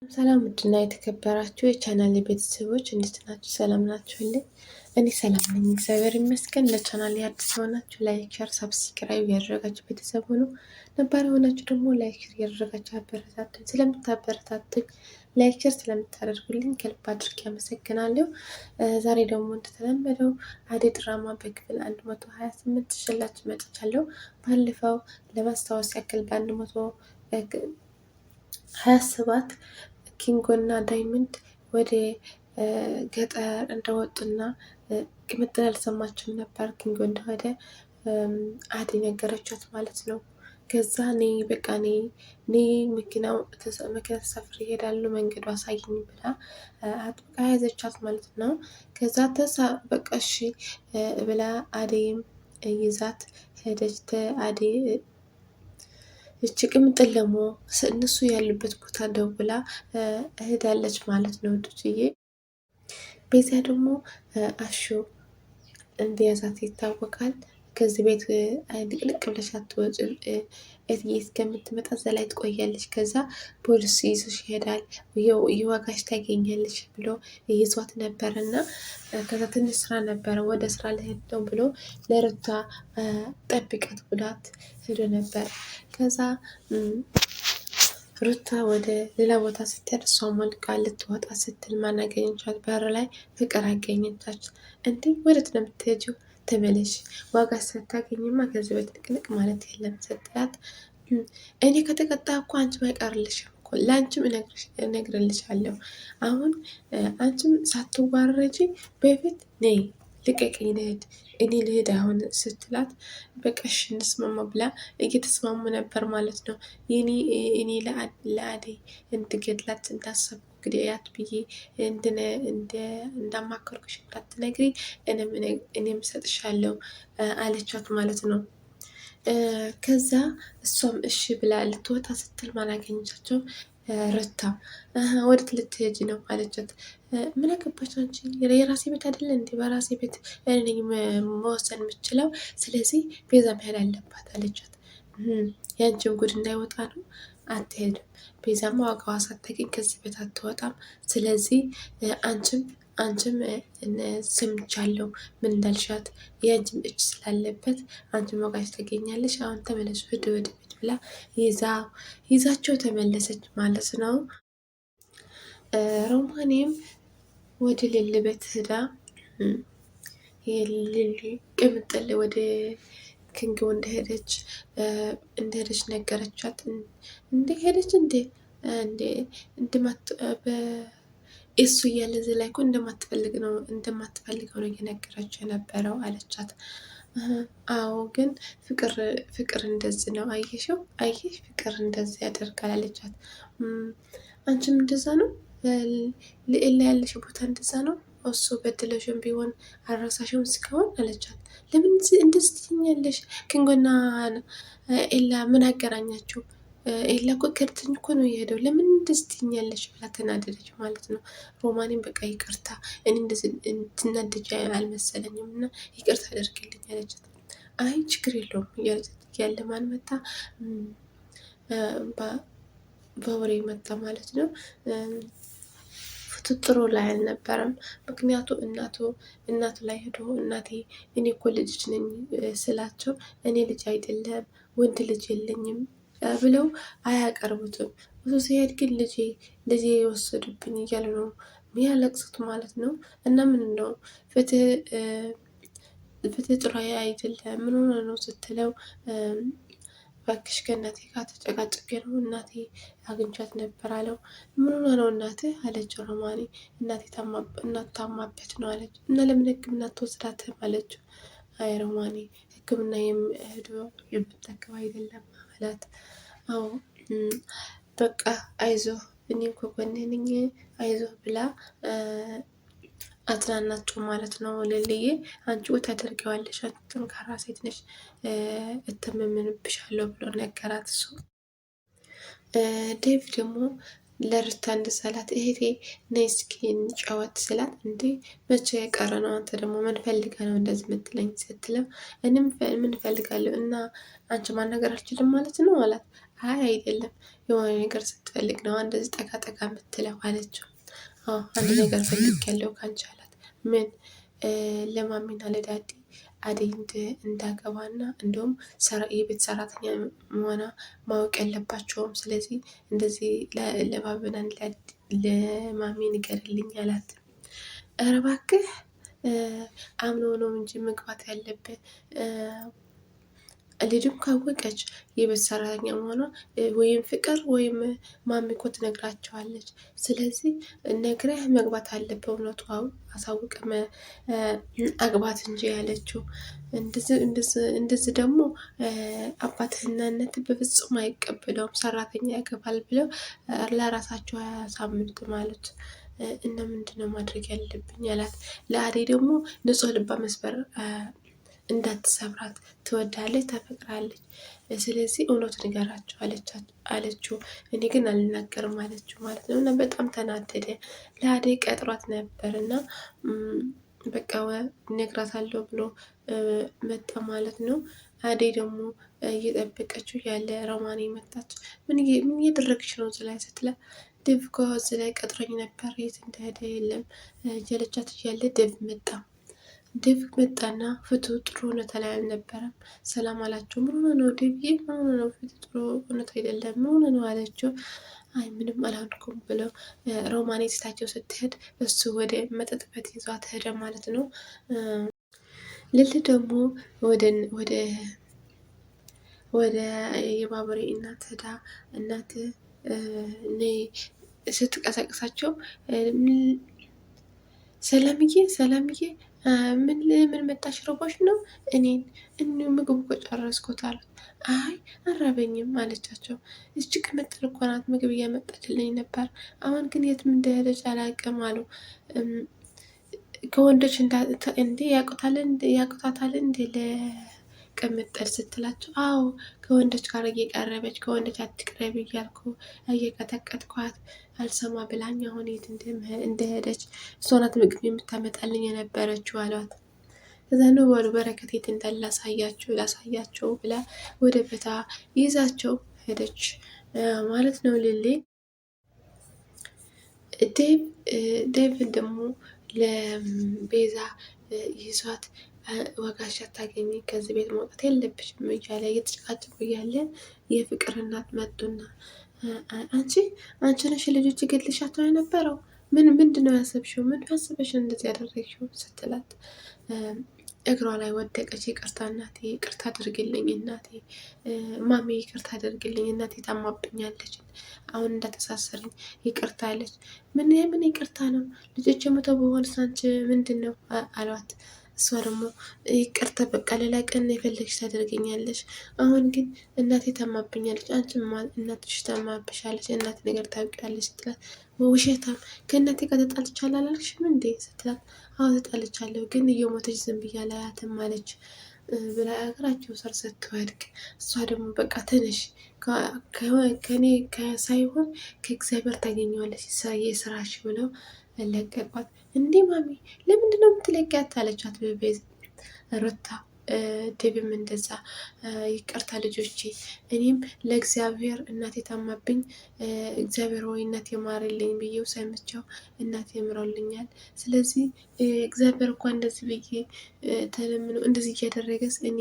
ሰላም ውድና የተከበራችሁ የቻናል ቤተሰቦች እንዴት ናችሁ? ሰላም ናችሁልኝ? እኔ ሰላም ነኝ፣ እግዚአብሔር ይመስገን። ለቻናል አዲስ የሆናችሁ ላይክ፣ ሸር፣ ሰብስክራይብ ያደረጋችሁ ቤተሰብ ሆኖ ነባር የሆናችሁ ደግሞ ላይክ ሸር ያደረጋችሁ አበረታቱኝ። ስለምታበረታቱኝ ላይክ ሸር ስለምታደርጉልኝ ከልብ አድርጌ አመሰግናለሁ። ዛሬ ደግሞ እንደተለመደው አደይ ድራማ በክፍል 128 ይዤላችሁ መጥቻለሁ። ባለፈው ለማስታወስ ያክል በ127 ኪንጎ እና ዳይመንድ ወደ ገጠር እንደወጡና ቅምጥል አልሰማችም ነበር። ኪንጎ እንደወደ አደይ ነገረቻት ማለት ነው። ከዛ በቃ እኔ መኪና ተሳፍሬ እሄዳለሁ መንገዱ አሳይኝ ብላ አጥብቃ ያዘቻት ማለት ነው። ከዛ በቃ እሺ ብላ አደይም ይዛት ሄደች። አደይ እቺ ቅምጥል ደግሞ እነሱ ያሉበት ቦታ ደውላ እሄዳለች ማለት ነው። ዱትዬ በዚያ ደግሞ አሹ እንደያዛት ይታወቃል። ከዚህ ቤት ልቅልቅ ብለሽ አትወጪም፣ እትዬ እስከምትመጣ እዛ ላይ ትቆያለች። ከዛ ፖሊስ ይዞሽ ይሄዳል፣ የዋጋሽ ታገኛለች ብሎ ይዟት ነበር እና ከዛ ትንሽ ስራ ነበረ ወደ ስራ ልሄድ ነው ብሎ ለሩታ ጠብቀት ብሏት ሄዶ ነበር። ከዛ ሩታ ወደ ሌላ ቦታ ስትሄድ እሷ ሞልቃ ልትወጣ ስትል ማን አገኘቻት? በር ላይ ፍቅር አገኘቻች። እንዲህ ወዴት ነው የምትሄጂው? ተመለሽ፣ ዋጋ ሳታገኝማ ከዚህ ቤት ንቅንቅ ማለት የለም ስትላት፣ እኔ ከተቀጣ እኮ አንቺም አይቀርልሽም እኮ ለአንቺም እነግርልሻለሁ። አሁን አንቺም ሳትዋረጂ በፊት ነይ ልቀቅኝ ልሂድ፣ እኔ ልሂድ አሁን ስትላት፣ በቃሽ እንስማማ ብላ እየተስማሙ ነበር ማለት ነው። እኔ ለአደይ እንድገድላት እንዳሰብኩ ግዳያት ብዬ እንዳማከርኩሽ እንዳትነግሪ እኔም እሰጥሻለሁ አለቻት ማለት ነው። ከዛ እሷም እሺ ብላ ልትወጣ ስትል ማን አገኘቻቸው? ሩታ ወዴት ልትሄጂ ነው አለቻት። ምን አገባች አንቺ? የራሴ ቤት አይደለ እንዴ? በራሴ ቤት እኔ መወሰን የምችለው፣ ስለዚህ ቤዛ መሄድ አለባት አለቻት። ያንቺን ጉድ እንዳይወጣ ነው። አትሄድም፣ ቤዛማ ዋጋዋ ሳታገኝ ከዚህ ቤት አትወጣም። ስለዚህ አንቺም ሰምቻለሁ ምን እንዳልሻት፣ የአንቺም እጅ ስላለበት አንቺም ዋጋሽ ታገኛለሽ። አሁን ተመለሱ ወደ ቤት ብላ ይዛቸው ተመለሰች ማለት ነው። ሮማኔም ወደ ሌሊ ቤት ሄዳ የሌሊ ቅምጥል ወደ ኪንጎ እንደሄደች ነገረቻት። እንደሄደች እሱ እያለ እዚህ ላይ እኮ እንደማትፈልገው ነው እየነገረችው የነበረው አለቻት። አዎ ግን ፍቅር እንደዚህ ነው፣ አየሽ ፍቅር እንደዚህ ያደርጋል አለቻት። አንቺም እንደዛ ነው፣ ልዕላ ያለሽ ቦታ እንደዛ ነው፣ እሱ በድለሽም ቢሆን አልረሳሽም እስካሁን አለቻት። ለምን እንደዚህ ትኛለሽ? ኪንጎና ኤላ ምን አገናኛቸው? ኤላ እኮ ከድትኝ እኮ ነው የሄደው፣ ለምን እንደዚህ ትኛለሽ ብላ ተናደደች ማለት ነው። ሮማኔም በቃ ይቅርታ፣ እኔ እንደዚህ ትናደጅ አልመሰለኝም እና ይቅርታ አደርግልኝ አለቻት። አይ ችግር የለውም እያለ ማን መጣ? በወሬ መጣ ማለት ነው። ፍጥጥሩ ላይ አልነበረም። ምክንያቱ እናቱ ላይ ሄዶ እናቴ እኔ እኮ ልጅ ነኝ ስላቸው፣ እኔ ልጅ አይደለም ወንድ ልጅ የለኝም ብለው አያቀርቡትም። እሱ ሲሄድ ግን ልጄ የወሰዱብኝ እያለ ነው የሚያለቅሱት ማለት ነው። እና ምን ነው ፍትህ ጥሩ አይደለም ምን ሆነ ነው ስትለው፣ እባክሽ ከእናቴ ጋር ተጨቃጭቄ ነው እናቴ አግኝቻት ነበር አለው። ምን ሆነ ነው እናትህ አለችው ሮማኔ። እናቱ ታማበት ነው አለች። እና ለምን ሕክምና አትወስዳትም አለችው። አይ ሮማኔ ሕክምና ሄዶ የምጠቀም አይደለም አላት። አዎ በቃ አይዞህ እኔም ከጎንህ ነኝ አይዞህ ብላ አጽናናቸው ማለት ነው። ሌሊዬ አንቺ ታደርጊዋለሽ፣ አንቺ ጠንካራ ሴት ነሽ፣ እተማመንብሻለሁ ብሎ ነገራት። እሱ ዴቭ ደግሞ ለሩታ እንድሰላት እህቴ ነይ እስኪ እንጫወት ስላት፣ እንዴ መቼ የቀረ ነው አንተ ደግሞ ምን ፈልገህ ነው እንደዚህ የምትለኝ ስትለው፣ እኔም ምን ፈልጋለሁ እና አንቺ ማናገር አልችልም ማለት ነው አላት። አይ አይደለም የሆነ ነገር ስትፈልግ ነው እንደዚህ ጠጋ ጠጋ የምትለው አለችው። አንድ ነገር ፈልግ ያለው ካንቺ አላት። ምን? ለማሚና ለዳዲ አደይ እንዳገባና እንዲሁም የቤት ሰራተኛ መሆኗ ማወቅ ያለባቸውም። ስለዚህ እንደዚህ ለባብና ለማሚ ንገርልኝ አላት። ኧረ እባክህ አምኖ ነው እንጂ መግባት ያለብን። ልጅም ካወቀች የቤት ሰራተኛ መሆኗ ወይም ፍቅር ወይም ማሚ እኮ ትነግራቸዋለች። ስለዚህ ነግረህ መግባት አለብህ። እውነቱ አሳውቀ አግባት እንጂ ያለችው። እንደዚህ ደግሞ አባትህና እናትህ በፍጹም አይቀበለውም። ሰራተኛ ያገባል ብለው ለራሳቸው አያሳምኑት ማለት እና ምንድነው ማድረግ ያለብኝ አላት። ለአደይ ደግሞ ንጹሕ ልባ መስበር እንዳትሰብራት ትወዳለች፣ ታፈቅራለች። ስለዚህ እውነቱ ንገራቸው አለችው። እኔ ግን አልናገርም አለችው ማለት ነው። እና በጣም ተናደደ። ለአደይ ቀጥሯት ነበር እና በቃ እነግራታለሁ ብሎ መጣ ማለት ነው። አደይ ደግሞ እየጠበቀችው ያለ ሮማን መጣች። ምን እያደረግሽ ነው እዚህ ላይ ስትላት፣ ደብ እኮ እዚህ ላይ ቀጥሮኝ ነበር የት እንደሄደ የለም እያለቻት እያለ ደብ መጣ። ደብ መጣና ፊቱ ጥሩ ሁኔታ ላይ አልነበረም። ሰላም አላቸው። ምን ሆነ ነው ደብዬ? ምን ሆነ ነው? ፊቱ ጥሩ ሁኔታ አይደለም። ምን ሆነ ነው አለችው። አይ ምንም አላልኩም ብለው ሮማኔ ስታቸው ስትሄድ እሱ ወደ መጠጥ ቤት ይዟት ሄደ ማለት ነው። ልል ደግሞ ወደ የባቡሬ እናት ሄዳ እናት ስትቀሰቅሳቸው ሰላምዬ ምን መጣሽ? ርቦሽ ነው? እኔን ምግብ እኮ ጨረስኩት አሉት። አይ አራበኝም አለቻቸው። እች ቅምጥል እኮ ናት ምግብ እያመጣችልኝ ነበር። አሁን ግን የትም እንደሄደች አላውቅም አሉ። ከወንዶች እንዴ ያቁታታል እንዴ ለቅምጥል ስትላቸው፣ አዎ ከወንዶች ጋር እየቀረበች ከወንዶች አትቅረብ እያልኩ እየቀጠቀጥኳት አልሰማ ብላኝ አሁን የት እንደሄደች እሷ ናት ምግብ የምታመጣልኝ የነበረችው አሏት። እዛ ነው በሉ በረከት የት እንዳለ ላሳያቸው ብላ ወደ ቤታ ይዛቸው ሄደች ማለት ነው። ሊሊ ዴቭ ደግሞ ለቤዛ ይዟት ዋጋሽ አታገኝ ከዚህ ቤት መውጣት የለብሽም እያለ እየተጨቃጨቁ እያለ የፍቅር እናት መጡና አንቺ ነሽ ልጆች ገድልሻት ነው የነበረው? ምንድን ነው ያሰብሽው? ምን ያስበሽ እንደዚህ ያደረግሽው? ስትላት እግሯ ላይ ወደቀች። ይቅርታ እናቴ፣ ይቅርታ አድርግልኝ እናቴ፣ ማሚ ይቅርታ አድርግልኝ እናቴ ታማብኛለች፣ አሁን እንዳተሳሰርኝ ይቅርታ አለች። ምን ይቅርታ ነው? ልጆች የሞተው በሆን ሳንች ምንድን ነው አሏት። እሷ ደግሞ ይቅርታ በቃ ሌላ ቀን የፈለግሽ ታደርገኛለሽ። አሁን ግን እናቴ ታማብኛለች፣ አንቺም እናትሽ ታማብሻለች፣ እናት ነገር ታውቂያለሽ ስትላት፣ ውሸታም ከእናቴ ጋር ተጣልቻለሁ አላልሽም እንዴ ስትላት፣ አዎ ተጣልቻለሁ ግን እየሞተች ዝም ብያ ላያትም አለች ብላ እግራቸው ስር ስትወድቅ፣ እሷ ደግሞ በቃ ትንሽ ከኔ ሳይሆን ከእግዚአብሔር ታገኘዋለች የስራሽ ብለው ለቀቋት። እንዲህ ማሚ ለምንድነው የምትለቂያት አለቻት ሩታ። ዴብም እንደዛ ይቅርታ ልጆቼ፣ እኔም ለእግዚአብሔር እናቴ ታማብኝ እግዚአብሔር ወይ እናቴ ማርልኝ ብዬው ሰምቸው እናቴ ምረውልኛል። ስለዚህ እግዚአብሔር እንኳን እንደዚህ ብዬ ተለምኖ እንደዚህ እያደረገስ እኔ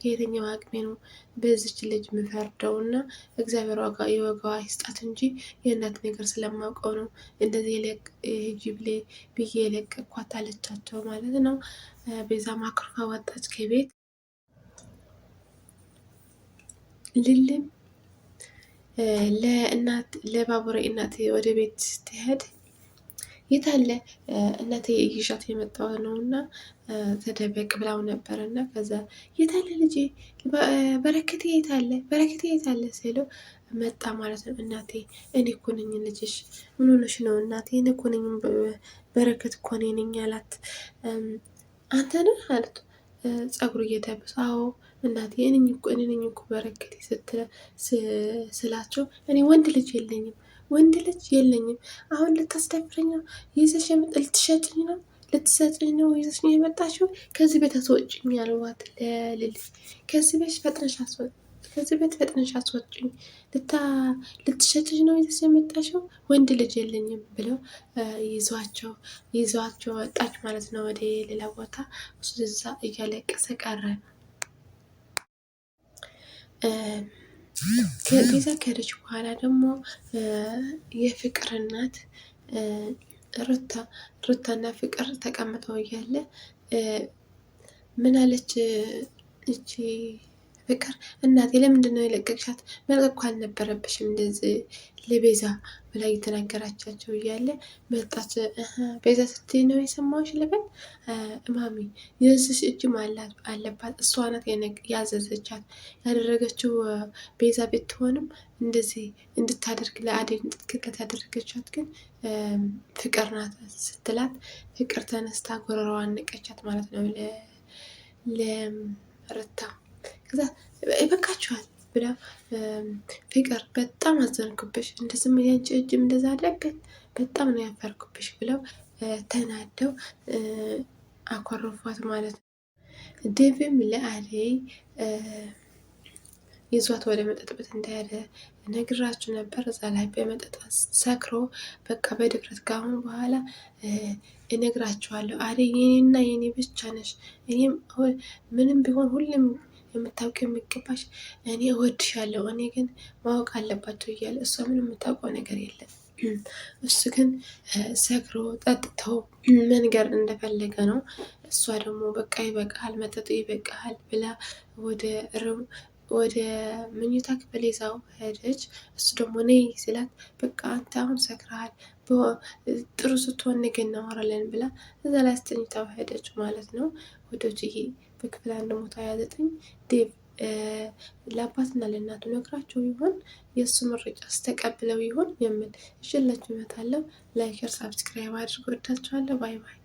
በየትኛው አቅሜ ነው በዚች ልጅ ምፈርደው? እና እግዚአብሔር የወጋዋ ይስጣት እንጂ የእናት ነገር ስለማውቀው ነው እንደዚህ ጅብሌ ብዬ የለቀኳት አለቻቸው ማለት ነው። ቤዛ ማክርፋ ወጣች ከቤት። ልልም ለባቡሬ እናት ወደ ቤት ስትሄድ የታለ እናቴ ይዣት የመጣው ነው እና ተደበቅ ብላው ነበር እና ከዛ የታለ ልጄ በረከቴ የታለ ሲለው መጣ ማለት ነው። እናቴ እኔ እኮ ነኝ ልጅሽ፣ ምን ሆነሽ ነው እናቴ? እኔ እኮ ነኝ በረከት እኮ ነኝ አላት። አንተ ነህ አለት ጸጉሩ እየተበሰ። አዎ እናቴ እኔ ነኝ እኮ በረከቴ ስላቸው፣ እኔ ወንድ ልጅ የለኝም አሁን ልታስደፍረኝ ነው ይዘሽ ልትሸጭኝ ነው ልትሰጭኝ ነው ይዘሽ የመጣችው? ከዚህ ቤት አስወጭኝ አልዋት ለልል። ከዚህ ቤት ፈጥነሽ ከዚህ ቤት ፈጥነሽ አስወጪኝ፣ ልትሸጭሽ ነው ይዘሽ የመጣሽው? ወንድ ልጅ የለኝም ብለው ይዟቸው ወጣች ማለት ነው ወደ ሌላ ቦታ። እሱ እዛ እያለቀሰ ቀረ። ቤዛ ከሄደች በኋላ ደግሞ የፍቅር እናት ሩታና ፍቅር ተቀምጠው እያለ ምን አለች እቺ ፍቅር፣ እናቴ ለምንድን ነው የለቀቅሻት? መልቀቅ እኮ አልነበረብሽም እንደዚህ ለቤዛ ብላ እየተናገራቻቸው እያለ መጣች። ቤዛ ስትይ ነው የሰማሁሽ ልበል? እማሚ የእሱስ እጅም አለባት፣ እሷ ናት ያዘዘቻት። ያደረገችው ቤዛ ብትሆንም እንደዚህ እንድታደርግ ለአደይ እንድትከከት ያደረገቻት ግን ፍቅር ናት ስትላት፣ ፍቅር ተነስታ ጎረሯን ነቀቻት ማለት ነው ለሩታ። ከዛ ይበቃችኋል ብላ ፍቅር በጣም አዘንኩብሽ፣ እንደዚህ ያንቺ እጅም እንደዛ አለበት፣ በጣም ነው ያፈርኩብሽ ብለው ተናደው አኮረፏት ማለት ነው። ዴቭም ለአደይ ይዟት ወደ መጠጥ ቤት እንደሄደ ነግራችሁ ነበር። እዛ ላይ በመጠጥ ሰክሮ በቃ በድፍረት ካሁን በኋላ እነግራችኋለሁ አደይ የኔና የኔ ብቻ ነሽ፣ እኔም ምንም ቢሆን ሁሌም የምታውቅ የሚገባሽ እኔ እወድሻለሁ፣ እኔ ግን ማወቅ አለባቸው እያለ እሷ ምንም የምታውቀው ነገር የለም። እሱ ግን ሰክሮ ጠጥተው መንገር እንደፈለገ ነው። እሷ ደግሞ በቃ ይበቃል፣ መጠጡ ይበቃል ብላ ወደ መኝታ ክፍል ይዛው ሄደች። እሱ ደግሞ ነይ ሲላት በቃ አንተ አሁን ሰክረሃል፣ ጥሩ ስትሆን ነገ እናወራለን ብላ እዛ ላይ አስተኝታው ሄደች ማለት ነው። ወደዚህ በክፍል 129 ዴቭ ለአባትና ለእናቱ ነግራቸው ይሆን? የእሱ ምርጫ ስተቀብለው ይሆን? የምል እሽላችሁ እመጣለሁ። ላይክ፣ ሰብስክራይብ አድርጎ ወዳችኋለሁ። ባይ ባይ።